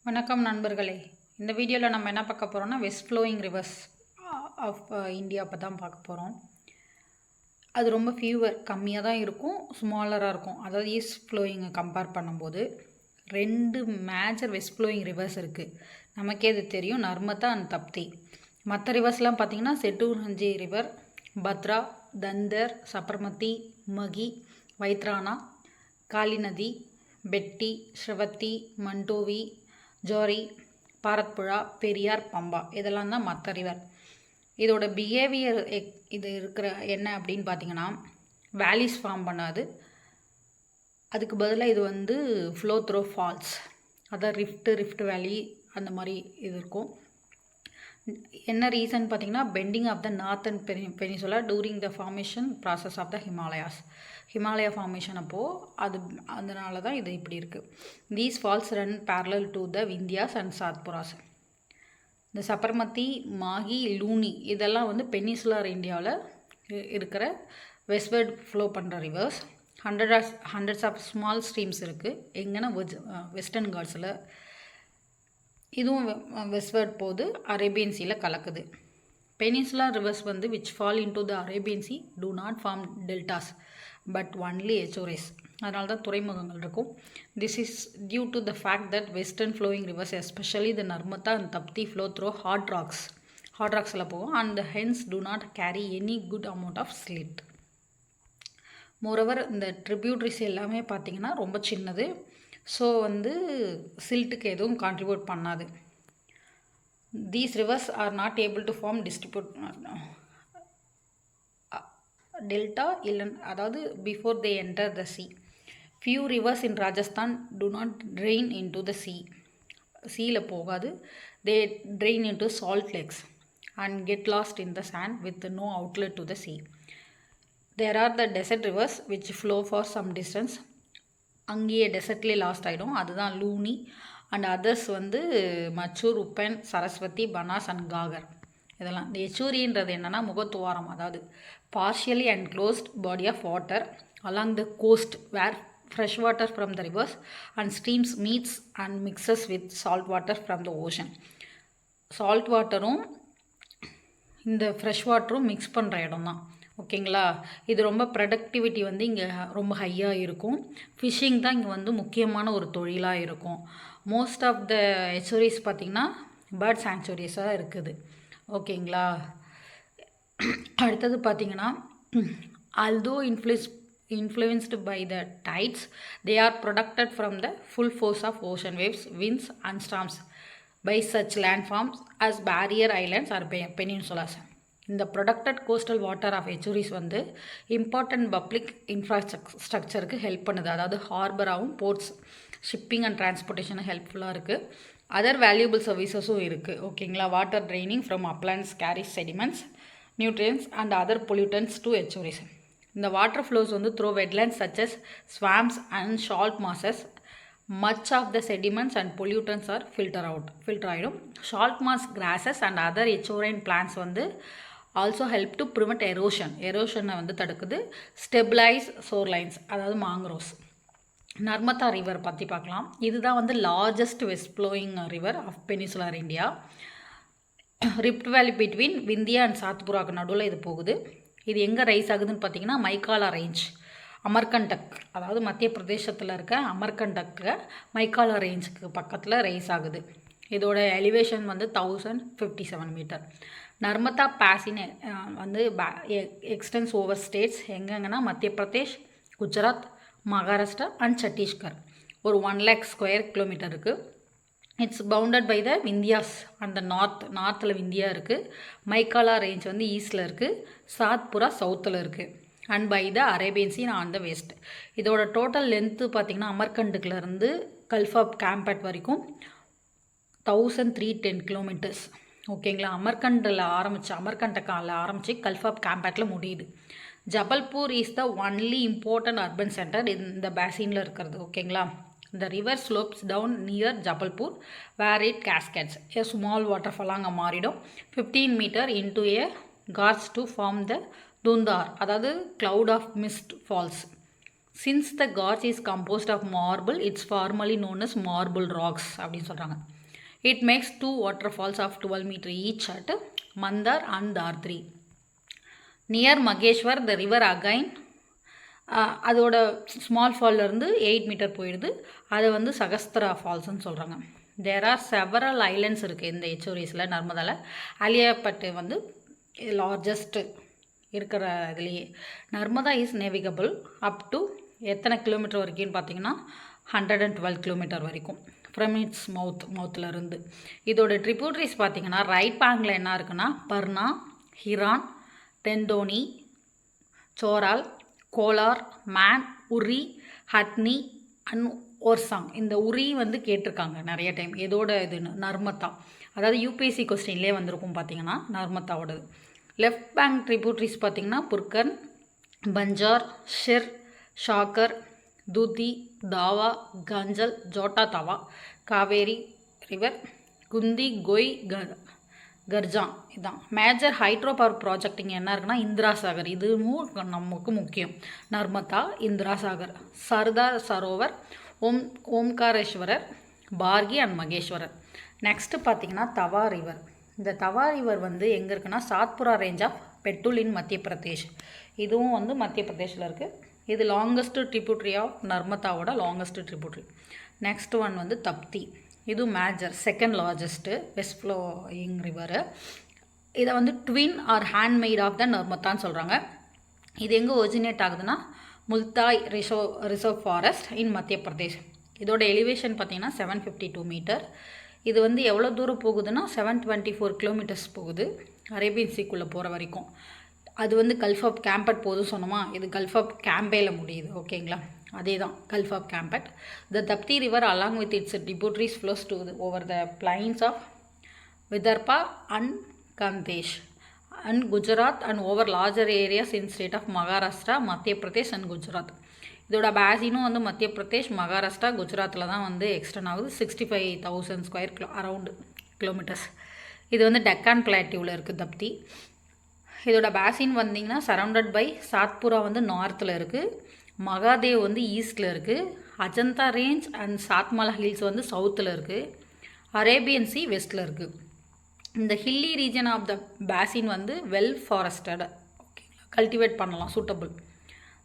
வணக்கம் நண்பர்களே. இந்த வீடியோவில் நம்ம என்ன பார்க்க போகிறோம்னா west flowing rivers of India அப்போ தான் பார்க்க போகிறோம். அது ரொம்ப ஃபியூவர் கம்மியாக தான் இருக்கும், ஸ்மாலராக இருக்கும். அதாவது ஈஸ்ட் ஃப்ளோயிங்கை கம்பேர் பண்ணும்போது 2 மேஜர் வெஸ்ட் ஃப்ளோயிங் ரிவர்ஸ் இருக்குது. நமக்கே அது தெரியும், நர்மதா அண்ட் தப்தி. மற்ற ரிவர்ஸ்லாம் பார்த்திங்கன்னா செட்டூர்ஹஞ்சி ரிவர், பத்ரா, தந்தர், சபர்மதி, மகி, வைத்ரானா, காளி நதி, பெட்டி, ஸ்ரவத்தி, மண்டோவி, ஜோரி, பாரத்புழா, பெரியார், பம்பா இதெல்லாம் தான் மற்ற ரிவர். இதோட பிஹேவியர் இது இருக்கிற என்ன அப்படின்னு பார்த்தீங்கன்னா, வேலிஸ் ஃபார்ம் பண்ணாது. அதுக்கு பதிலாக இது ஃப்ளோ த்ரோ ஃபால்ஸ், அதான் ரிஃப்ட் வேலி அந்த மாதிரி இது இருக்கும். என்ன ரீசன் பார்த்தீங்கன்னா, bending of the northern peninsula during the formation process of the Himalaya formation அப்போது அதனால தான் இது இப்படி இருக்குது. These falls run parallel to the Vindhyas and Satpuras. இந்த சபர்மதி, மாகி, லூனி இதெல்லாம் பெனிசுலர் இந்தியாவில் இருக்கிற வெஸ்ட்வர்ட் ஃப்ளோ பண்ணுற rivers. Hundreds of small streams இருக்குது. எங்கன்னா வெஸ்டர்ன் காட்ஸில், இதுவும் வெஸ்ட்வர்ட் போது அரேபியன் சீயில் கலக்குது. Peninsular rivers which fall into the Arabian sea do not form deltas but only estuaries. அதனால தான் துறைமுகங்கள் இருக்கும். This is due to the fact that western flowing rivers especially the Narmada and Tapti flow through hard ராக்ஸில் போகும் and hence do not carry any good amount of silt. Moreover இந்த tributaries எல்லாமே பார்த்திங்கன்னா ரொம்ப சின்னது. ஸோ சில்ட்டுக்கு எதுவும் கான்ட்ரிபியூட் பண்ணாது. These rivers are not able to form delta அதாவது before they enter the sea. Few rivers in Rajasthan do not drain into the sea. சீயில் போகாது. They drain into salt lakes and get lost in the sand with no outlet to the sea. There are the desert rivers which flow for some distance. அங்கேயே டெசர்ட்லேயே lost ஆகிடும். அதுதான் Luni. And others Machhu, உப்பன், Saraswati, Banas and Ghaggar இதெல்லாம். இந்த எச்சூரின்றது என்னென்னா முகத்துவாரம், அதாவது partially enclosed body of water along the coast where fresh water from the rivers and streams meets and mixes with salt water from the ocean. Salt வாட்டரும் இந்த ஃப்ரெஷ் வாட்டரும் மிக்ஸ் பண்ணுற இடம் தான். ஓகேங்களா. இது ரொம்ப ப்ரொடக்டிவிட்டி இங்கே ரொம்ப ஹையாக இருக்கும். ஃபிஷ்ஷிங் தான் இங்கே முக்கியமான ஒரு தொழிலாக இருக்கும். மோஸ்ட் ஆஃப் த எச்சோரிஸ் பார்த்திங்கன்னா பேர்ட் சாங்சுரிஸாக இருக்குது. ஓகேங்களா. அடுத்தது பார்த்திங்கன்னா, although influenced by the tides, they are protected from the full force of ocean waves, winds and storms by such landforms as barrier islands or peninsulas. இந்த protected coastal water of estuaries important public இன்ஃப்ராஸ்ட்ரக்சருக்கு help பண்ணுது. அதாவது ஹார்பராகவும், ports, shipping and டிரான்ஸ்போர்ட்டேஷனும் ஹெல்ப்ஃபுல்லாக இருக்குது. Other valuable சர்வீசஸும் இருக்குது. ஓகேங்களா. Water draining from uplands carries sediments, nutrients and other pollutants to estuaries. இந்த water flows through wetlands such as swamps and salt marshes. much of the sediments and pollutants are filter ஆகிடும். salt marsh grasses and other echorean plants also help to prevent erosion தடுக்குது. stabilize shorelines, அதாவது mangroves. Narmada river பற்றி பார்க்கலாம். இதுதான் largest west flowing river of peninsular India. Rift valley between Vindhya and சாத்புராக்கு நடுவில் இது போகுது. இது எங்கே ரைஸ் ஆகுதுன்னு பார்த்தீங்கன்னா, மைக்காலா ரேஞ்ச், அமர்கண்டக், அதாவது மத்திய பிரதேசத்தில் இருக்க அமர்கண்டக்கு மைக்காலா ரேஞ்சுக்கு பக்கத்தில் ரைஸ் ஆகுது. இதோட elevation 1057 metre. Narmada basin extends over states எங்கெங்கன்னா மத்திய பிரதேஷ், குஜராத், மகாராஷ்டிரா அண்ட் சத்தீஸ்கர். ஒரு 1 lakh ஸ்கொயர் கிலோமீட்டர் இருக்குது. It's bounded by the Vindhyas அந்த நார்த்தில் விந்தியா இருக்குது. மைக்காலா ரேஞ்ச் ஈஸ்டில் இருக்குது. சாத்புரா சவுத்தில் இருக்குது. And by the Arabian sea on the west. இதோட டோட்டல் லென்த்து பார்த்திங்கன்னா, அமர்கண்டுக்குலேருந்து கல்ஃப் கேம்பட் வரைக்கும் 1310 கிலோமீட்டர்ஸ். ஓகேங்களா. அமர்கண்டக்கால ஆரம்பித்து கல்ஃப் கேம்பட்டில் முடியுது. Jabalpur is the only important urban centre இந்த பேசினில் இருக்கிறது. ஓகேங்களா. The river slopes down near Jabalpur where it cascades. A small waterfall அங்கே மாறிடும் 15 meter into a gorge to form the Dundar, அதாவது cloud of mist falls. Since the gorge is composed of marble, it's formally known as marble rocks அப்படின்னு சொல்கிறாங்க. It makes 2 waterfalls of 12 meters each at Mandar and Dartri. Near Mageshwar, the river again அதோட small ஃபால்லேருந்து 8 metre போயிடுது. அதை வந்து சகஸ்திரா ஃபால்ஸ்ன்னு சொல்கிறாங்க. There are several islands இருக்குது இந்த எச்சோரிஸில், நர்மதாவில். அலியாபட்டு வந்து லார்ஜஸ்ட்டு இருக்கிற இதுலேயே. Narmada is navigable up to எத்தனை கிலோமீட்டர் வரைக்கும்னு பார்த்தீங்கன்னா 112 கிலோமீட்டர் வரைக்கும் ஃப்ரம் இட்ஸ் மவுத்தில் இருந்து. இதோட ட்ரிபியூட்ரிஸ் பார்த்தீங்கன்னா ரைட் பேங்கில் என்ன இருக்குன்னா பர்னா, Hiran, தெண்டோனி, சோரால், Kolar, man, Uri, ஹட்னி and ஓர்சாங். இந்த உரி வந்து கேட்டிருக்காங்க நிறைய டைம். எதோட இதுன்னு நர்மதா, அதாவது யூபிஎஸ்சி கொஸ்டின்லேயே வந்திருக்கும் பார்த்தீங்கன்னா நர்மதாவோடது. லெஃப்ட் பேங்க் ட்ரிபியூட்ரிஸ் பார்த்தீங்கன்னா புர்கன், பஞ்சார், ஷிர், ஷாக்கர், தூதி, தாவா, கஞ்சல், ஜோட்டா தாவா, காவேரி ரிவர், குந்தி, கொய், கர்ஜான். இதுதான் மேஜர் ஹைட்ரோ பவர் ப்ராஜெக்ட். இங்கே என்ன இருக்குன்னா இந்திரா சாகர், இதுவும் நமக்கு முக்கியம். நர்மதா, இந்திரா சாகர், சர்தார் சரோவர், ஓம்காரேஸ்வரர், பார்கி அண்ட் மகேஸ்வரர். நெக்ஸ்ட்டு பார்த்தீங்கன்னா தவா ரிவர். இந்த தவா ரிவர் வந்து எங்கே இருக்குன்னா Satpura range of Betul in Madhya Pradesh. இதுவும் வந்து மத்திய பிரதேஷில் இருக்குது. இது லாங்கஸ்ட்டு ட்ரிபியூட்ரி ஆஃப் நர்மதாவோட லாங்கஸ்ட்டு ட்ரிபியூட்ரி. நெக்ஸ்ட் ஒன் வந்து தப்தி. இது major second largest west flowing river. இதை வந்து twin or handmaid of the நர்மதான்னு சொல்கிறாங்க. இது எங்கே ஒரிஜினேட் ஆகுதுன்னா முல்தாய் reserve forest in Madhya Pradesh. இதோட எலிவேஷன் பார்த்தீங்கன்னா 752 மீட்டர். இது வந்து எவ்வளோ தூரம் போகுதுன்னா 724 கிலோமீட்டர்ஸ் போகுது அரேபியன் சீக்குள்ளே போகிற வரைக்கும். அது வந்து கல்ஃப் ஆஃப் கேம்பட் போதும் சொன்னோமா, இது கல்ஃப் ஆஃப் கேம்பேல முடியுது. ஓகேங்களா, அதே தான் gulf of Khambhat. The Tapti river along with its tributaries flows to over the plains of Vidarbha and Khandesh and Gujarat and over larger areas in state of Maharashtra, Madhya Pradesh and Gujarat. இதோட பேசினும் வந்து மத்திய பிரதேஷ், மகாராஷ்டிரா, குஜராத்தில் தான் வந்து எக்ஸ்டெண்ட் ஆகுது. 65,000 ஸ்கொயர் அரவுண்டு கிலோமீட்டர்ஸ். இது வந்து டெக்கான் பிளாட்டியூவில் இருக்குது தப்தி. இதோட பேசின் வந்திங்கன்னா சரௌண்டட் பை சாத்புரா வந்து நார்த்தில் இருக்குது, மகாதேவ் வந்து ஈஸ்டில் இருக்குது, அஜந்தா ரேஞ்ச் அண்ட் சாத்மலா ஹில்ஸ் வந்து சவுத்தில் இருக்குது, அரேபியன் சி வெஸ்ட்டில் இருக்குது. இந்த hilly region of the basin வந்து வெல் ஃபாரஸ்டட். ஓகேங்களா, கல்டிவேட் பண்ணலாம், suitable.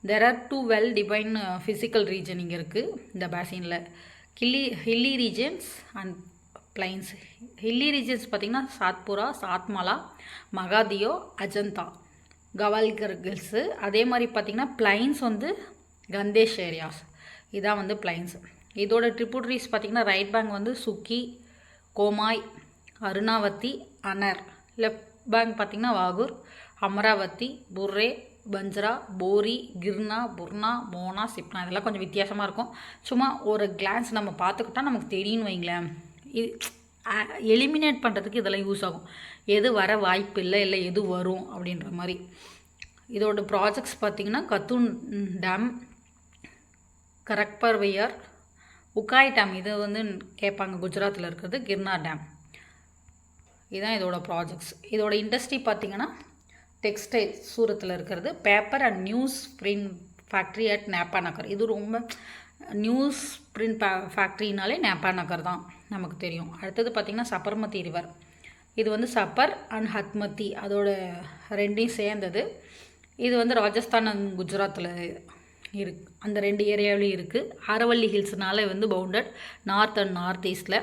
There are 2 well define physical region இங்கே இருக்குது இந்த பேசினில். Hilly regions and plains. Hilly regions பார்த்திங்கன்னா சாத்புரா, சாத்மலா, மகாதியோ, அஜந்தா, கவால்கர் ஹில்ஸு. அதே மாதிரி பார்த்திங்கன்னா பிளைன்ஸ் வந்து கந்தேஷ் ஏரியாஸ். இதான் வந்து பிளைன்ஸ். இதோட ட்ரிபியூட்ரிஸ் பார்த்திங்கன்னா ரைட் பேங்க் வந்து சுக்கி, கோமாய், அருணாவதி, அனர். லெஃப்ட் பேங்க் பார்த்திங்கன்னா வாகூர், அமராவதி, புர்ரே, பஞ்ரா, போரி, கிர்னா, புர்னா, மோனா, சிப்னா. இதெல்லாம் கொஞ்சம் வித்தியாசமாக இருக்கும். சும்மா ஒரு கிளான்ஸ் நம்ம பார்த்துக்கிட்டா நமக்கு தெரியும்னு வைங்களேன். இது எலிமினேட் பண்ணுறதுக்கு இதெல்லாம் யூஸ் ஆகும். எது வர வாய்ப்பு இல்லை, இல்லை எது வரும் அப்படின்ற மாதிரி. இதோட ப்ராஜெக்ட்ஸ் பார்த்திங்கன்னா கத்தூன் டேம், கரக்பர்வையார், உக்காய் டேம், இது வந்து கேட்பாங்க குஜராத்தில் இருக்கிறது, கிர்னா டேம். இதுதான் இதோட ப்ராஜெக்ட்ஸ். இதோட இண்டஸ்ட்ரி பார்த்திங்கன்னா டெக்ஸ்டைல் சூரத்தில் இருக்கிறது, paper and news print factory at Nepa Nagar. இது ரொம்ப நியூஸ் பிரிண்ட் ஃபேக்ட்ரினாலே நேப்பா நகர் தான் நமக்கு தெரியும். அடுத்தது பார்த்திங்கன்னா சபர்மதி ரிவர். இது வந்து சப்பர் அண்ட் ஹத்மதி அதோட ரெண்டையும் சேர்ந்தது. இது வந்து ராஜஸ்தான் அண்ட் குஜராத்தில் இருக்கு, அந்த 2 ஏரியாவிலையும் இருக்குது. அரவல்லி ஹில்ஸ்னால வந்து பவுண்டட் நார்த் அண்ட் நார்த் ஈஸ்டில்.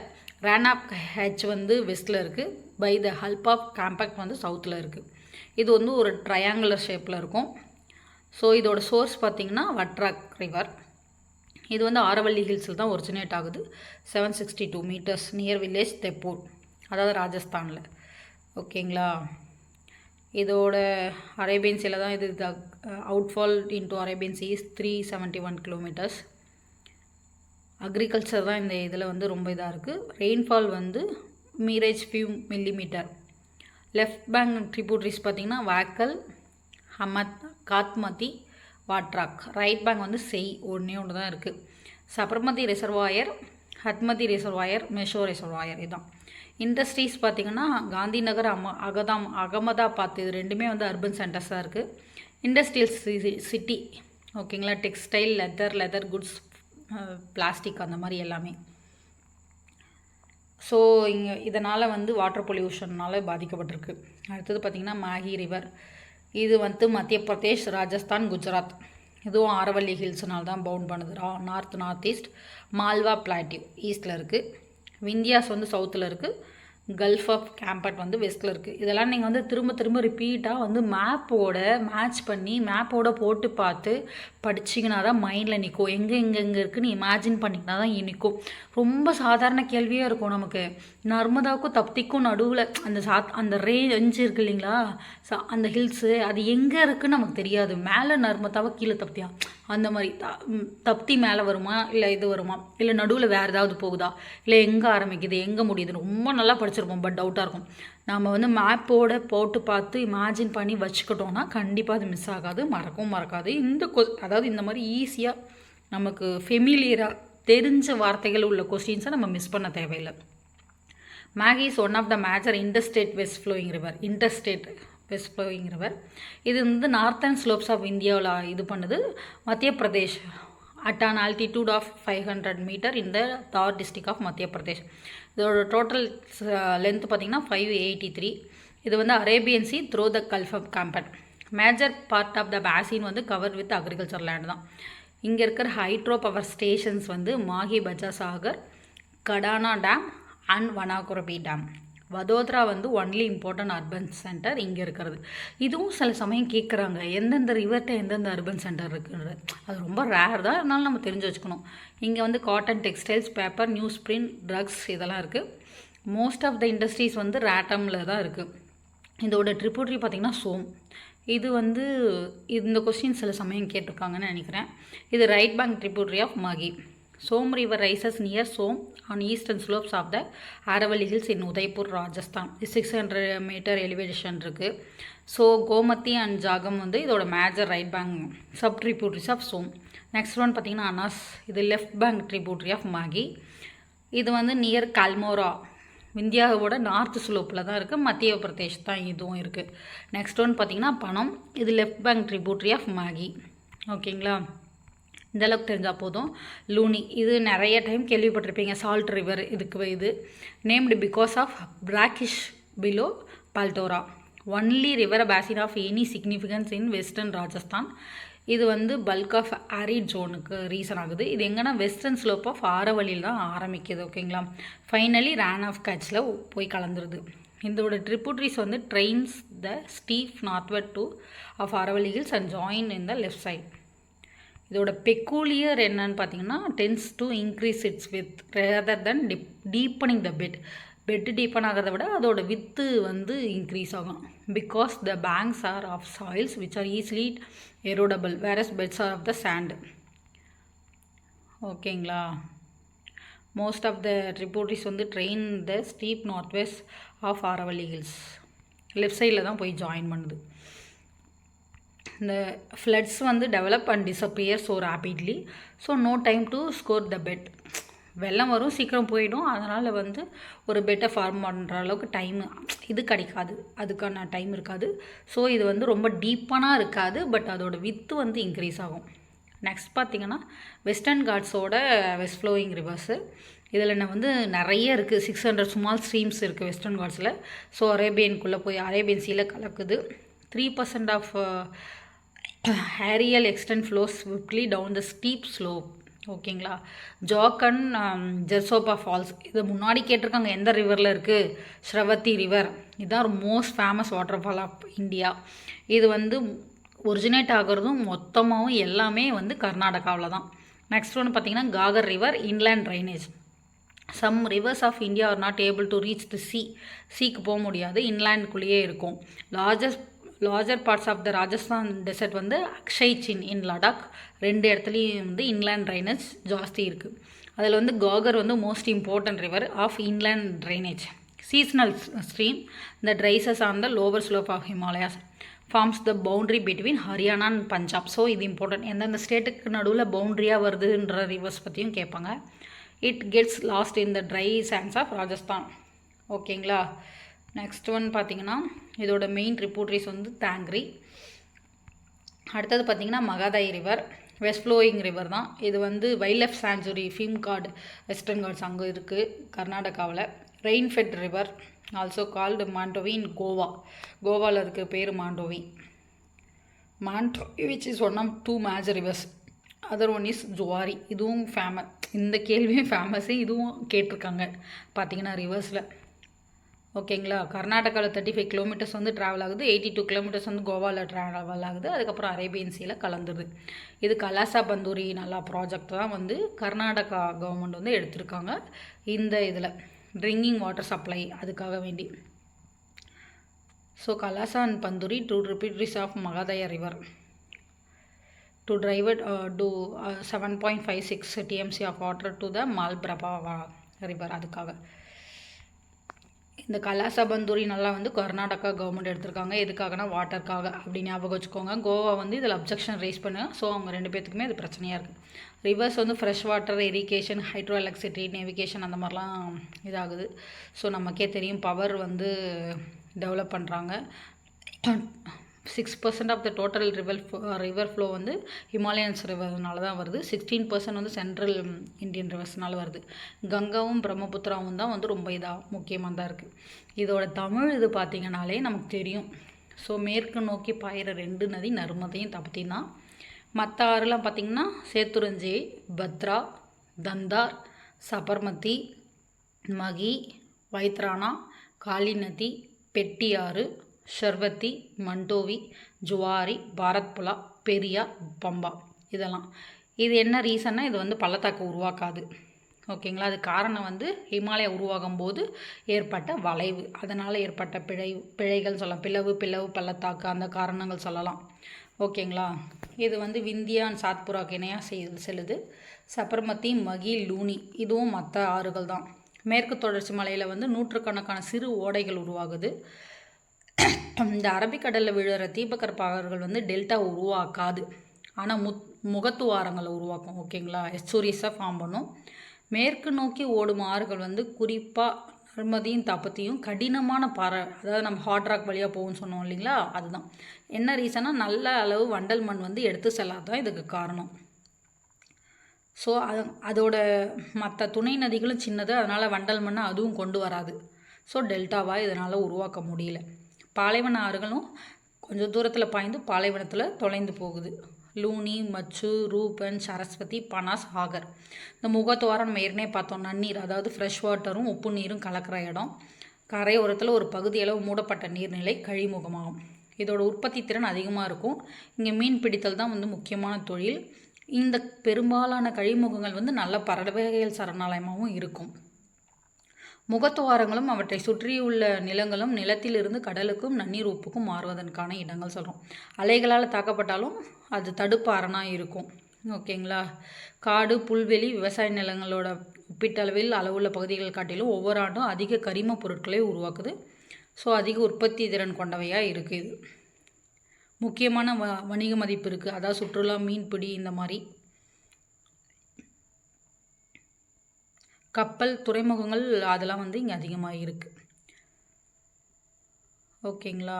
ரேனாப் ஹெச் வந்து வெஸ்ட்டில் இருக்குது. By the help of compact வந்து சவுத்தில் இருக்குது. இது வந்து ஒரு ட்ரையாங்குலர் ஷேப்பில் இருக்கும். ஸோ இதோட சோர்ஸ் பார்த்திங்கன்னா வட்ராக் ரிவர். இது வந்து ஆரவல்லி ஹில்ஸில் தான் ஒரிஜினேட் ஆகுது. 762 மீட்டர்ஸ் நியர் வில்லேஜ் தெப்பூர், அதாவது ராஜஸ்தானில். ஓகேங்களா, இதோட அரேபியன் சீல தான் இது. Outfall into Arabian sea is 371 kilometres. Agriculture தான் இந்த இதில் வந்து ரொம்ப இதாக இருக்குது. ரெயின்ஃபால் வந்து mirage few millimetre. Left bank tributaries பார்த்திங்கன்னா வாக்கல், காத்மதி, வாட்ராக். ரைட் பேங்க் வந்து செய் ஒன்று தான் இருக்குது. Sabarmati reservoir, Hathmati reservoir, Meshwo reservoir. இதுதான் இண்டஸ்ட்ரீஸ் பார்த்திங்கன்னா காந்தி நகர், அகமதாபாத், இது ரெண்டுமே வந்து அர்பன் சென்டர்ஸாக இருக்குது. இண்டஸ்ட்ரியல் சிட்டி ஓகேங்களா. டெக்ஸ்டைல், லெதர் குட்ஸ், பிளாஸ்டிக் அந்த மாதிரி எல்லாமே. ஸோ இங்கே இதனால் வந்து வாட்டர் பொல்யூஷன்னால் பாதிக்கப்பட்டிருக்கு. அடுத்தது பார்த்திங்கன்னா மாகி ரிவர். இது வந்து மத்திய பிரதேஷ், ராஜஸ்தான், குஜராத், இதுவும் ஆரவல்லி ஹில்ஸ்னால் தான் பவுண்ட் பண்ணுது. North east. மால்வா பிளாட்டியூ ஈஸ்ட்டில் இருக்குது. விந்தியாஸ் வந்து சவுத்தில் இருக்குது. கல்ஃப் ஆஃப் கேம்பட் வந்து வெஸ்ட்டில் இருக்குது. இதெல்லாம் நீங்கள் வந்து திரும்ப ரிப்பீட்டாக வந்து மேட்ச் பண்ணி மேப்போட போட்டு பார்த்து படிச்சிங்கன்னா தான் மைண்டில் நிற்கும். எங்கே இருக்குன்னு இமேஜின் பண்ணிங்கன்னா தான் நிற்கும். ரொம்ப சாதாரண கேள்வியாக இருக்கும் நமக்கு. நர்மதாவுக்கும் தப்திக்கும் நடுவில் அந்த ரேஞ்ச் இருக்குது இல்லைங்களா, அந்த ஹில்ஸு அது எங்கே இருக்குதுன்னு நமக்கு தெரியாது. மேலே நர்மதாவை கீழே தப்தியா அந்த மாதிரி தப்தி மேலே வருமா இல்லை இது வருமா இல்லை நடுவில் வேறு ஏதாவது போகுதா இல்லை எங்கே ஆரம்பிக்குது எங்கே முடியுதுன்னு ரொம்ப நல்லா படிச்சிருப்போம். பட் டவுட்டாக இருக்கும். நம்ம வந்து மேப்போட போட்டு பார்த்து இமேஜின் பண்ணி வச்சுக்கிட்டோன்னா கண்டிப்பாக அது மிஸ் ஆகாது, மறக்காது. அதாவது இந்த மாதிரி ஈஸியாக நமக்கு ஃபெமிலியராக தெரிஞ்ச வார்த்தைகள் உள்ள கொஸ்டின்ஸை நம்ம மிஸ் பண்ண தேவையில்லை. Mahi is one of the major interstate west flowing river. இது வந்து நார்த்தன் ஸ்லோப்ஸ் ஆஃப் இந்தியாவில் இது பண்ணுது. Madhya Pradesh at an altitude of 500 metre in the Dhar district of மத்திய பிரதேஷ். இதோட டோட்டல் லென்த் பார்த்திங்கன்னா 583. இது வந்து Arabian sea through the gulf of Khambhat. Major part of the basin வந்து கவர் வித் அக்ரிகல்ச்சர் லேண்ட் தான். இங்கே இருக்கிற ஹைட்ரோ பவர் ஸ்டேஷன்ஸ் வந்து Mahi Bajaj Sagar, Kadana dam and Wanakbori dam. Vadodara வந்து ஒன்லி இம்பார்ட்டன்ட் அர்பன் சென்டர் இங்கே இருக்கிறது. இதுவும் சில சமயம் கேட்குறாங்க, எந்தெந்த ரிவர்கிட்ட எந்தெந்த அர்பன் சென்டர் இருக்குன்றது. அது ரொம்ப ரேர் தான், அதனால நம்ம தெரிஞ்சு வச்சுக்கணும். இங்கே வந்து cotton, textiles, paper, news print, drugs இதெல்லாம் இருக்குது. மோஸ்ட் ஆஃப் த இண்டஸ்ட்ரீஸ் வந்து ரேட்டமில் தான் இருக்குது. இதோட ட்ரிபியூட்ரி பார்த்திங்கன்னா சோம். இது வந்து இந்த கொஸ்டின் சில சமயம் கேட்டிருக்காங்கன்னு நினைக்கிறேன். இது right bank tributary of Mahi. Som river rises near Som on eastern slopes of the Aravalli Hills in Udaipur, Rajasthan. 600 meter elevation இருக்குது. ஸோ கோமதி அண்ட் ஜாகம் வந்து இதோட major right bank sub tributaries of Som. Next one பார்த்திங்கன்னா அனாஸ். இது left bank tributary of Mahi. இது வந்து near கல்மோரா, இந்தியாவோட north ஸ்லோப்பில் தான் இருக்குது. மத்திய பிரதேஷ் தான் இதுவும் இருக்குது. நெக்ஸ்ட் ஒன் பார்த்திங்கன்னா பனம். இது left bank tributary of Mahi. ஓகேங்களா, இந்தளவுக்கு தெரிஞ்சால் போதும். லூனி, இது நிறைய டைம் கேள்விப்பட்டிருப்பீங்க. Salt river. இது named because of brackish below Balotra. Only river basin of any significance in western Rajasthan. இது வந்து பல்க் ஆஃப் ஆரிட் ஜோனுக்கு ரீசன் ஆகுது. இது எங்கன்னா வெஸ்டர்ன் ஸ்லோப் ஆஃப் ஆரவல்லியில் தான் ஆரம்பிக்குது. ஓகேங்களா, ஃபைனலி ரேன் ஆஃப் கட்சில் போய் கலந்துருது. இதோட ட்ரிபியூட்ரிஸ் வந்து drains the steep northward to of Aravalli hills and join in the left side. இதோட பெக்கூலியர் என்னன்னு பார்த்தீங்கன்னா tends to increase its width rather than deepening the bed deepen ஆகிறத விட அதோட வித்து வந்து இன்க்ரீஸ் ஆகும். Because the banks are of soils which are easily erodible whereas beds are of the sand. ஓகேங்களா, most of the tributaries வந்து drain the steep north west of Aravalli hills left சைடில் தான் போய் ஜாயின் பண்ணுது. இந்த floods வந்து develop and disappear so rapidly. So no time to scour the bed. வெள்ளம் வரும், சீக்கிரம் போயிடும். அதனால் வந்து ஒரு பெட்டை ஃபார்ம் பண்ணுற அளவுக்கு டைமு இது கிடைக்காது, அதுக்கான டைம் இருக்காது. ஸோ இது வந்து ரொம்ப டீப்பானாக இருக்காது, பட் அதோட வித்து வந்து இன்க்ரீஸ் ஆகும். நெக்ஸ்ட் பார்த்திங்கன்னா வெஸ்டர்ன் காட்ஸோட வெஸ்ட் ஃப்ளோயிங் ரிவர்ஸு. இதில் வந்து நிறைய இருக்குது. 600 ஸ்மால் ஸ்ட்ரீம்ஸ் இருக்குது வெஸ்டர்ன் காட்ஸில். ஸோ அரேபியனுக்குள்ளே போய் அரேபியன் சீல கலக்குது. 3% of aerial extent flows swiftly down the steep slope. ஓகேங்களா, ஜாக்கன் ஜெர்சோபா ஃபால்ஸ். இதை முன்னாடி கேட்டிருக்காங்க எந்த ரிவரில் இருக்குது. ஸ்ரவதி ரிவர். இதுதான் most famous water fall of India. இது வந்து ஒரிஜினேட் ஆகிறதும் மொத்தமாகவும் எல்லாமே வந்து கர்நாடகாவில் தான். நெக்ஸ்ட் ஒன்று பார்த்திங்கன்னா Ghaggar river, inland drainage. Some rivers of India are not able to reach the சீக்கு போக முடியாது, இன்லேண்டுக்குள்ளேயே இருக்கும். Larger parts of the Rajasthan desert வந்து அக்ஷய் சின் இன் லடாக் 2 இடத்துலையும் வந்து இன்லேண்ட் ட்ரைனேஜ் ஜாஸ்தி இருக்குது. அதில் வந்து காகர் வந்து most important river of inland drainage. Seasonal stream that rises on the lower slope of Himalayas forms the boundary between Haryana and Punjab. So இது இம்பார்ட்டன்ட். எந்தெந்த ஸ்டேட்டுக்கு நடுவில் பவுண்ட்ரியாக வருதுன்ற ரிவர்ஸ் பற்றியும் கேட்பாங்க. It gets lost in the dry sands of Rajasthan. ஓகேங்களா, next one பார்த்திங்கன்னா இதோட மெயின் ட்ரிபியூட்ரிஸ் வந்து தாங்கிரி. அடுத்தது பார்த்திங்கன்னா Mahadayi river. West flowing river தான். இது வந்து வைல்ட் லைஃப் சாங்சுரி ஃபிம் கார்டு வெஸ்டர்ன் கார்ட்ஸ் அங்கே இருக்குது கர்நாடகாவில். Rainfed river also called Mandovi in Goa. கோவாவில் இருக்கிற பேர் Mandovi. Mandovi which is one of 2 major rivers. Other one is Zuari. இதுவும் ஃபேமஸ். இந்த கேள்வியும் ஃபேமஸு. இதுவும் கேட்டிருக்காங்க பார்த்தீங்கன்னா ரிவர்ஸில். ஓகேங்களா. கர்நாடகாவில் 35 கிலோமீட்டர்ஸ் வந்து ட்ராவல் ஆகுது. 82 கிலோமீட்டர்ஸ் வந்து கோவாவில் ட்ராவல் ஆகுது. அதுக்கப்புறம் அரேபியன் சீல கலந்துருது. இது கலாசா பந்தூரி நல்லா ப்ராஜெக்ட் தான் வந்து கர்நாடகா கவர்மெண்ட் வந்து எடுத்திருக்காங்க இந்த இதில் ட்ரிங்கிங் வாட்டர் சப்ளை அதுக்காக வேண்டி. So Kalasa and Banduri 2 tributaries of Mahadayi river to drive it to 7.56 TMC of water to the Malprabha river. அதுக்காக இந்த கலாசா பந்தூரி நல்லா வந்து கர்நாடகா கவர்மெண்ட் எடுத்திருக்காங்க. எதுக்காகனா வாட்டருக்காக அப்படி ஞாபகம் வச்சுக்கோங்க. கோவா வந்து இதில் அப்ஜெக்ஷன் ரைஸ் பண்ணுங்க. ஸோ அவங்க 2 பேத்துக்குமே அது பிரச்சனையாக இருக்குது. ரிவர்ஸ் வந்து fresh water, irrigation, hydro electricity, navigation அந்த மாதிரிலாம் இதாகுது. ஸோ நமக்கே தெரியும் பவர் வந்து டெவலப் பண்ணுறாங்க. 6% of the total river flow வந்து ஹிமாலயன்ஸ் ரிவர்னால தான் வருது. 16% வந்து சென்ட்ரல் இந்தியன் ரிவர்ஸ்னால வருது. கங்காவும் பிரம்மபுத்திராவும் தான் வந்து ரொம்ப முக்கியமாக தான் இருக்குது. இதோட தமிழ் இது பார்த்திங்கனாலே நமக்கு தெரியும். ஸோ மேற்கு நோக்கி பாயிற 2 நதி நர்மதையும் தப்தியும் தான். மற்ற ஆறுலாம் பார்த்திங்கன்னா சேத்துரஞ்சி, பத்ரா, தந்தார், சபர்மதி, மகி, வைத்ரானா, காளி நதி, பெட்டியாறு, ஷர்வத்தி, மண்டோவி, ஜுவாரி, பாரத்புலா, பெரியார், பம்பா இதெல்லாம். இது என்ன ரீசன்னா இது வந்து பள்ளத்தாக்கு உருவாக்காது. ஓகேங்களா. அது காரணம் வந்து ஹிமாலயா உருவாகும் போது ஏற்பட்ட வளைவு, அதனால் ஏற்பட்ட பிழைகள் சொல்லலாம். பிளவு பள்ளத்தாக்கு அந்த காரணங்கள் சொல்லலாம். ஓகேங்களா. இது வந்து விந்தியா அண்ட் சாத்புராக்கு இணையாக செல்லுது. சபர்மதி, மகி, லூனி இதுவும் மற்ற ஆறுகள் தான். மேற்கு தொடர்ச்சி மலையில் வந்து நூற்றுக்கணக்கான சிறு ஓடைகள் உருவாகுது. இந்த அரபிக்கடலில் விழுற தீபகற்பங்கள் வந்து டெல்டா உருவாக்காது. ஆனால் முகத்துவாரங்களை உருவாக்கும். ஓகேங்களா. எஸ்டூரியஸாக ஃபார்ம் பண்ணும். மேற்கு நோக்கி ஓடும் ஆறுகள் வந்து குறிப்பாக நர்மதியும் தபத்தியும் கடினமான பாறை, அதாவது நம்ம ஹாட் ராக் வழியாக போகும்னு சொன்னோம் இல்லைங்களா. அதுதான் என்ன ரீசனா நல்ல அளவு வண்டல் மண் வந்து எடுத்து செல்லாதான் இதுக்கு காரணம். ஸோ அதோட மற்ற துணை நதிகளும் சின்னது, அதனால் வண்டல் மண்ணை அதுவும் கொண்டு வராது. ஸோ டெல்டாவாக இதனால் உருவாக்க முடியல. பாலைவன ஆறுகளும் கொஞ்சம் தூரத்தில் பாய்ந்து பாலைவனத்தில் தொலைந்து போகுது. லூனி, மச்சு, ரூபன், சரஸ்வதி, பனாஸ், ஆகர். இந்த முகத்துவாரம் நம்ம ஏற்கனவே பார்த்தோம். நன்னீர், அதாவது ஃப்ரெஷ் வாட்டரும் உப்பு நீரும் கலக்கிற இடம். கரையோரத்தில் ஒரு பகுதியளவு மூடப்பட்ட நீர்நிலை கழிமுகமாகும். இதோட உற்பத்தி திறன் அதிகமாக இருக்கும். இங்கே மீன் பிடித்தல் தான் வந்து முக்கியமான தொழில். இந்த பெரும்பாலான கழிமுகங்கள் வந்து நல்ல பறவைகள் சரணாலயமாகவும் இருக்கும். முகத்துவாரங்களும் அவற்றை சுற்றியுள்ள நிலங்களும் நிலத்திலிருந்து கடலுக்கும் நன்னீர் உப்புக்கும் மாறுவதற்கான இடங்கள் சொல்கிறோம். அலைகளால் தாக்கப்பட்டாலும் அது தடுப்பு அரணாக இருக்கும். ஓகேங்களா. காடு, புல்வெளி, விவசாய நிலங்களோட ஒப்பீட்டளவில் அளவுள்ள பகுதிகள் காட்டிலும் ஒவ்வொரு ஆண்டும் அதிக கரிம பொருட்களை உருவாக்குது. ஸோ அதிக உற்பத்தி திறன் கொண்டவையாக இருக்குது. முக்கியமான வணிக மதிப்பு இருக்குது. அதாவது சுற்றுலா, மீன்பிடி, இந்த மாதிரி கப்பல், துறைமுகங்கள் அதெல்லாம் வந்து இங்கே அதிகமாக இருக்குது. ஓகேங்களா.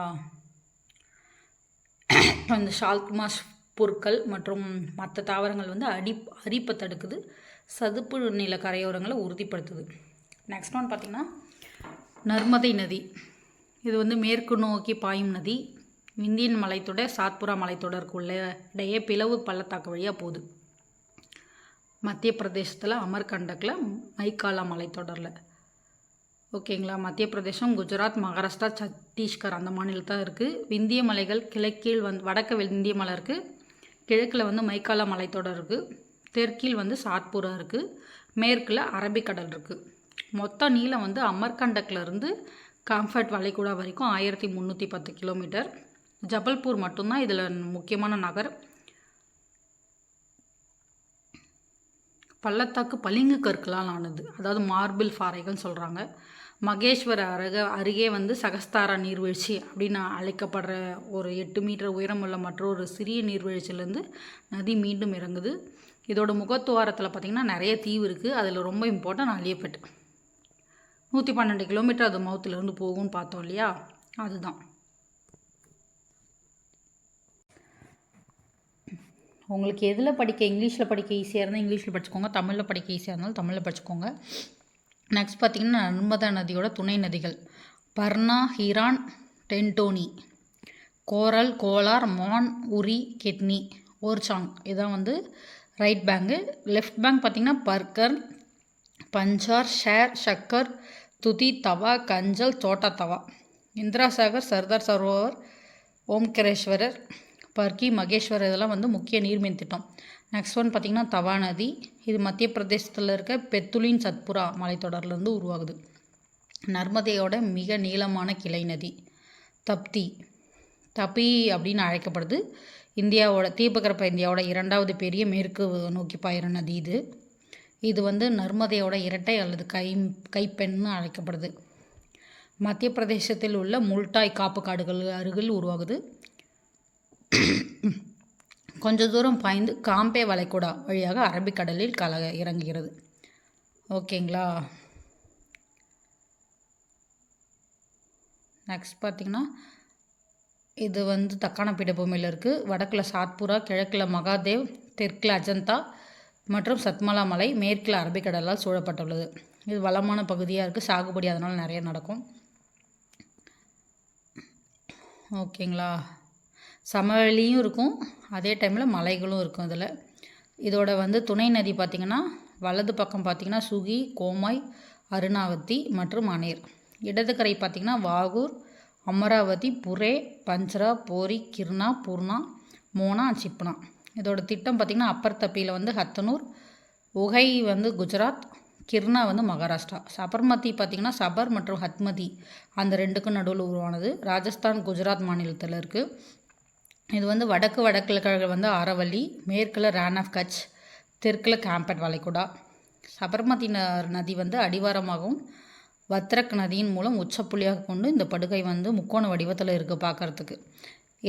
அந்த ஷால்க்மாஸ் பொருட்கள் மற்றும் மற்ற தாவரங்கள் வந்து அரிப்பை தடுக்குது. சதுப்பு நில கரையோரங்களை உறுதிப்படுத்துது. நெக்ஸ்ட் ஒன் பார்த்திங்கன்னா நர்மதை நதி. இது வந்து மேற்கு நோக்கி பாயும் நதி. விந்தியன் மலைத்தொடர், சாத்புரா மலைத்தொடருக்குள்ள இடையே பிளவு பள்ளத்தாக்கு வழியாக போகுது. மத்திய பிரதேசத்தில் அமர்கண்டக்கில் மைக்காலா மலைத்தொடரில். ஓகேங்களா. மத்திய பிரதேசம், குஜராத், மகாராஷ்டிரா, சத்தீஸ்கர் அந்த மாநிலத்தான் இருக்குது. விந்திய மலைகள் கிழக்கில் வடக்கு விந்திய மலை இருக்குது. கிழக்கில் வந்து மைக்காலா மலைத்தொடர் இருக்குது. தெற்கில் வந்து சாத்புரா இருக்குது. மேற்கில் அரபிக்கடல் இருக்குது. மொத்த நீளம் வந்து அமர்கண்டக்லேருந்து கம்ஃபர்ட் வளைகுடா வரைக்கும் 1310 கிலோமீட்டர். ஜபல்பூர் மட்டும்தான் இதில் முக்கியமான நகர். பள்ளத்தாக்கு பளிங்கு கற்களால் ஆனது, அதாவது மார்பிள் பாறைகள் சொல்கிறாங்க. மகேஸ்வர் அருகே வந்து சகஸ்தாரா நீர்வீழ்ச்சி அப்படின்னு அழைக்கப்படுற ஒரு 8 மீட்டர் உயரமுள்ள மற்றொரு சிறிய நீர்வீழ்ச்சியிலேருந்து நதி மீண்டும் இறங்குது. இதோட முகத்துவாரத்தில் பார்த்திங்கன்னா நிறைய தீவு இருக்குது. அதில் ரொம்ப இம்பார்ட்டன்ட் அலியப்பேட். 112 கிலோமீட்டர் அது மவுத்துலேருந்து போகும்னு பார்த்தோம் இல்லையா, அதுதான். உங்களுக்கு எதில் படிக்க இங்கிலீஷில் படிக்க ஈஸியாக இருந்தால் இங்கிலீஷில் படிச்சுக்கோங்க, தமிழில் படிக்க ஈஸியாக இருந்தாலும் தமிழில் படிச்சுக்கோங்க. நெக்ஸ்ட் பார்த்திங்கன்னா நர்மதா நதியோட துணை நதிகள் பர்னா, ஹிரான், டென்டோனி, கோரல், கோலார், மான், உரி, கிட்னி, ஓர்சாங். இதான் வந்து ரைட் பேங்கு. லெஃப்ட் பேங்க் பார்த்திங்கன்னா பர்கர், பஞ்சார், ஷேர், ஷக்கர், துதி, தவா, கஞ்சல், சோட்டா தவா. இந்திரா சாகர், சர்தார் சரோவர், ஓம்கரேஸ்வரர், பர்கி, மகேஸ்வரர் இதெல்லாம் வந்து முக்கிய நீர்மின் திட்டம். நெக்ஸ்ட் ஒன் பார்த்திங்கன்னா தவா நதி. இது மத்திய பிரதேசத்தில் இருக்க பெத்துலின் சத்புரா மலைத்தொடர்லேருந்து உருவாகுது. நர்மதையோட மிக நீளமான கிளை நதி தப்தி. தபி அப்படின்னு அழைக்கப்படுது. இந்தியாவோட தீபகற்ப இந்தியாவோட 2வது பெரிய மேற்கு நோக்கி பாயிற நதி இது. இது வந்து நர்மதையோட இரட்டை அல்லது கைப்பெண்ணு அழைக்கப்படுது. மத்திய பிரதேசத்தில் உள்ள முல்டாய் காப்பு காடுகள் அருகில் உருவாகுது. கொஞ்ச தூரம் பாய்ந்து காம்பே வளைகுடா வழியாக அரபிக்கடலில் இறங்குகிறது. ஓகேங்களா. நெக்ஸ்ட் பார்த்திங்கன்னா இது வந்து தக்கான பீடபூமியில் இருக்குது. வடக்கில் சாத்புரா, கிழக்கில் மகாதேவ், தெற்கில் அஜந்தா மற்றும் சத்மலா மலை, மேற்கில் அரபிக்கடலால் சூழப்பட்டுள்ளது. இது வளமான பகுதியாக இருக்குது, சாகுபடி அதனால் நிறைய நடக்கும். ஓகேங்களா. சமவெளியும் இருக்கும், அதே டைமில் மலைகளும் இருக்கும் இதில். இதோட வந்து துணை நதி பார்த்திங்கன்னா வலது பக்கம் பார்த்திங்கன்னா சுகி, கோமாய், அருணாவதி மற்றும் அனேர். இடது கரை பார்த்திங்கன்னா வாகூர், அமராவதி, புரே, பஞ்சரா, போரி, கிர்னா, பூர்ணா, மோனா, சிப்னா. இதோட திட்டம் பார்த்திங்கன்னா அப்பர் தப்பியில் வந்து ஹத்தனூர், உகை வந்து குஜராத், கிர்னா வந்து மகாராஷ்டிரா. சபர்மதி பார்த்திங்கன்னா சபர் மற்றும் ஹத்மதி அந்த ரெண்டுக்கும் நடுவில் உருவானது. ராஜஸ்தான், குஜராத் மாநிலத்தில் இருக்குது. இது வந்து வடக்கில் வந்து ஆரவல்லி, மேற்கில் ரான் ஆஃப் கட்ச், தெற்கில் கேம்பட் வளைகுடா. சபர்மதி நதி வந்து அடிவாரமாகவும் வத்ரக் நதியின் மூலம் உச்சப்புள்ளியாக கொண்டு இந்த படுகை வந்து முக்கோண வடிவத்தில் இருக்குது பார்க்குறதுக்கு.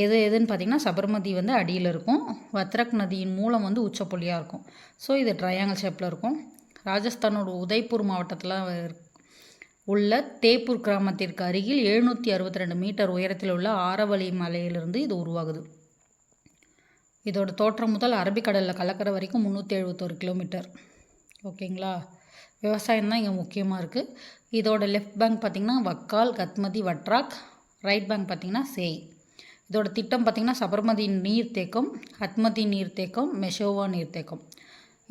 எதுன்னு பார்த்திங்கன்னா சபர்மதி வந்து அடியில் இருக்கும், வத்ரக் நதியின் மூலம் வந்து உச்சப்புள்ளியாக இருக்கும். ஸோ இது ட்ரையாங்கிள் ஷேப்பில் இருக்கும். ராஜஸ்தானோட உதய்பூர் மாவட்டத்தில் உள்ள தேப்பூர் கிராமத்திற்கு அருகில் 762 மீட்டர் உயரத்தில் உள்ள ஆரவல்லி மலையிலிருந்து இது உருவாகுது. இதோட தோற்றம் முதல் அரபிக்கடலில் கலக்கிற வரைக்கும் 371 கிலோமீட்டர். ஓகேங்களா. விவசாயம் தான் இங்கே முக்கியமாக இருக்குது. இதோட லெஃப்ட் பேங்க் பார்த்திங்கன்னா வக்கால், கத்மதி, வட்ராக். ரைட் பேங்க் பார்த்திங்கன்னா சேய். இதோட திட்டம் பார்த்திங்கன்னா சபர்மதி நீர்த்தேக்கம், ஹத்மதி நீர்த்தேக்கம், மெஷோவா நீர்த்தேக்கம்.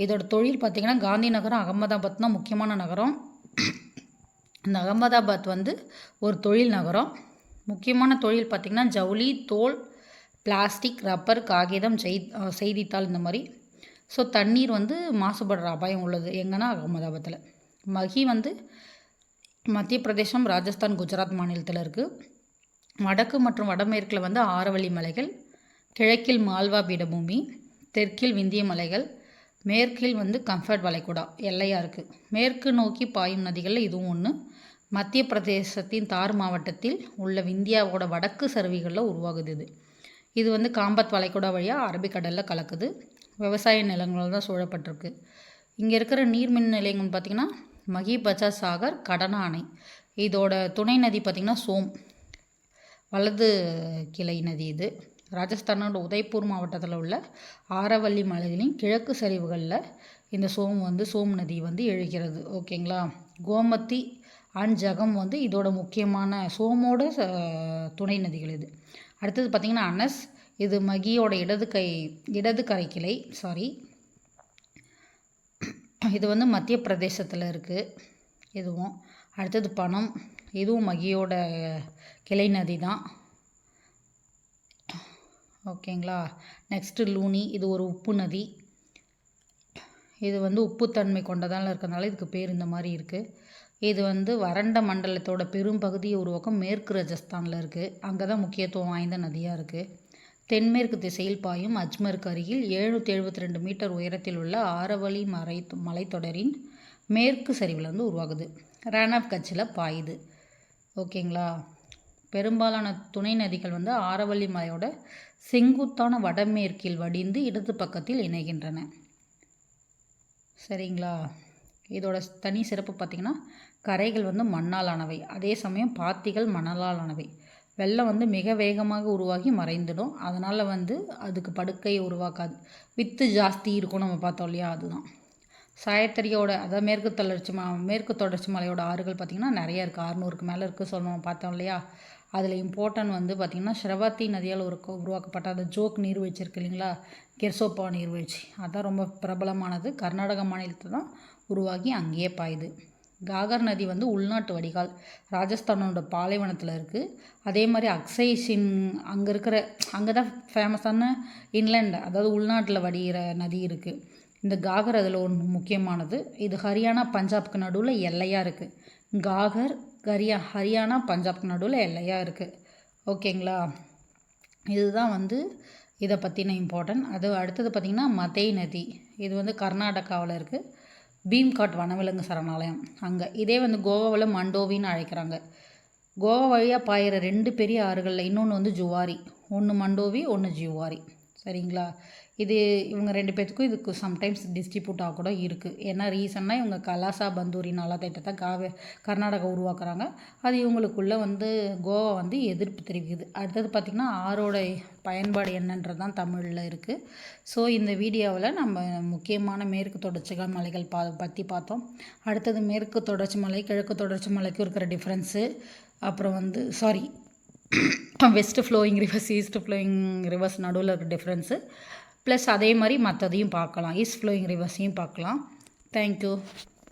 இதோட தொழில் பார்த்திங்கன்னா காந்தி நகரம், அகமதாபாத் தான் முக்கியமான நகரம். இந்த அகமதாபாத் வந்து ஒரு தொழில் நகரம். முக்கியமான தொழில் பார்த்திங்கன்னா ஜவுளி, தோல், பிளாஸ்டிக், ரப்பர், காகிதம், செய்தித்தாள் இந்த மாதிரி. ஸோ தண்ணீர் வந்து மாசுபடுற அபாயம் உள்ளது எங்கன்னா அகமதாபாத்தில். மகி வந்து மத்திய பிரதேசம், ராஜஸ்தான், குஜராத் மாநிலத்தில் இருக்குது. வடக்கு மற்றும் வடமேற்கில் வந்து ஆரவல்லி மலைகள், கிழக்கில் மால்வா பீடபூமி, தெற்கில் விந்திய மலைகள், மேற்கில் வந்து கம்ஃபர்ட் வளைகுடா எல்லையாக இருக்குது. மேற்கு நோக்கி பாயும் நதிகளில் இதுவும் ஒன்று. மத்திய பிரதேசத்தின் தார் மாவட்டத்தில் உள்ள விந்தியாவோட வடக்கு சரிவுகளில் உருவாகுது. இது வந்து காம்பத் வளைகுடா வழியாக அரபிக்கடலில் கலக்குது. விவசாய நிலங்கள் தான் சூழப்பட்டிருக்கு. இங்கே இருக்கிற நீர்மின் நிலையங்கள் பார்த்திங்கன்னா மகி, பஜாஜ் சாகர், கடனா அணை. இதோட துணை நதி பார்த்திங்கன்னா சோம், வலது கிளை நதி இது. ராஜஸ்தானோட உதய்பூர் மாவட்டத்தில் உள்ள ஆரவல்லி மலைகளின் கிழக்கு சரிவுகளில் இந்த சோம் நதி வந்து எழுகிறது. ஓகேங்களா. கோமதி அண்ட் ஜகம் வந்து இதோட முக்கியமான சோமோட துணை நதிகள் இது. அடுத்தது பார்த்திங்கன்னா அனஸ். இது மகியோட இடது கரை கிளை. இது வந்து மத்திய பிரதேசத்தில் இருக்குது இதுவும். அடுத்தது பனம். இதுவும் மகியோட கிளை நதி தான். ஓகேங்களா. நெக்ஸ்ட்டு லூனி. இது ஒரு உப்பு நதி. இது வந்து உப்புத்தன்மை கொண்டதால் இருக்கிறதுனால இதுக்கு பேர் இந்த மாதிரி இருக்குது. இது வந்து வறண்ட மண்டலத்தோட பெரும் பகுதியை உருவாக்கும் மேற்கு ராஜஸ்தானில் இருக்குது. அங்கே தான் முக்கியத்துவம் வாய்ந்த நதியாக இருக்குது. தென்மேற்கு திசையில் பாயும் அஜ்மருக்கு அருகில் 772 மீட்டர் உயரத்தில் உள்ள ஆரவல்லி மலைத்தொடரின் மேற்கு சரிவில் வந்து உருவாகுது. ரான் ஆஃப் கட்சில் பாயுது. ஓகேங்களா. பெரும்பாலான துணை நதிகள் வந்து ஆரவல்லி மலையோட செங்குத்தான வடமேற்கில் வடிந்து இடது பக்கத்தில் இணைகின்றன. சரிங்களா. இதோட தனி சிறப்பு பார்த்திங்கன்னா கரைகள் வந்து மண்ணால் ஆனவை, அதே சமயம் பாத்திகள் மணலால் ஆனவை. வெள்ளம் வந்து மிக வேகமாக உருவாகி மறைந்துடும். அதனால் வந்து அதுக்கு படுக்கையை உருவாக்காது. வித்து ஜாஸ்தி இருக்கும் நம்ம பார்த்தோம் இல்லையா, அதுதான். சாயத்தறியோட அதாவது மேற்கு தொடர்ச்சி மலையோட ஆறுகள் பார்த்திங்கன்னா நிறைய இருக்குது. 600க்கு மேலே இருக்குது சொல்லணும் பார்த்தோம் இல்லையா. அதில் இம்பார்ட்டன்ட் வந்து பார்த்திங்கன்னா ஸ்ரவதி நதியால் உருவாக்கப்பட்ட அந்த ஜோக் நீர்வீழ்ச்சி இருக்குது இல்லைங்களா, கெர்சோப்பா நீர்வீழ்ச்சி, அதுதான் ரொம்ப பிரபலமானது. கர்நாடக மாநிலத்தில் தான் உருவாகி அங்கேயே பாயுது. காகர் நதி வந்து உள்நாட்டு வடிகால், ராஜஸ்தானோட பாலைவனத்தில் இருக்குது. அதே மாதிரி அக்ஷய் சின் அங்கே தான் ஃபேமஸான இன்லேண்ட், அதாவது உள்நாட்டில் வடிகிற நதி இருக்குது. இந்த காகர் அதில் ஒன்று முக்கியமானது. இது ஹரியானா பஞ்சாப்க்கு நடுவில் எல்லையாக இருக்குது. காகர் ஹரியானா பஞ்சாப்க்கு நடுவில் எல்லையாக இருக்குது. ஓகேங்களா, இதுதான் வந்து இதை பற்றின இம்பார்ட்டன்ட். அது அடுத்தது பார்த்திங்கன்னா மதை நதி, இது வந்து கர்நாடகாவில் இருக்குது. பீம்காட் வனவிலங்கு சரணாலயம் அங்கே. இதே வந்து கோவாவில் மண்டோவின்னு அழைக்கிறாங்க. கோவா வழியாக பாயிற 2 பெரிய ஆறுகளில் இன்னொன்று வந்து ஜுவாரி, ஒன்று மண்டோவி, ஒன்று ஜுவாரி. சரிங்களா, இது இவங்க 2 பேர்த்துக்கும் இதுக்கு சம்டைம்ஸ் டிஸ்ட்ரிபியூட்டாக கூட இருக்குது. ஏன்னா ரீசன்னாக இவங்க கலாசா பந்தூரி நாலா திட்டத்தை கர்நாடகா உருவாக்குறாங்க. அது இவங்களுக்குள்ளே வந்து கோவா வந்து எதிர்ப்பு தெரிவிக்குது. அடுத்தது பார்த்திங்கன்னா ஆறோட பயன்பாடு என்னன்றது தான் தமிழில் இருக்குது. ஸோ இந்த வீடியோவில் நம்ம முக்கியமான மேற்கு தொடர்ச்சி மலைகள் பற்றி பார்த்தோம். அடுத்தது மேற்கு தொடர்ச்சி மலை கிழக்கு தொடர்ச்சி மலைக்கும் இருக்கிற டிஃப்ரென்ஸு, அப்புறம் வந்து west flowing rivers east flowing rivers நடுவில் இருக்க டிஃப்ரென்ஸு, ப்ளஸ் அதே மாதிரி மற்றதையும் பார்க்கலாம், ஈஸ்ட் ஃப்ளோயிங் ரிவர்ஸையும் பார்க்கலாம். தேங்க்யூ.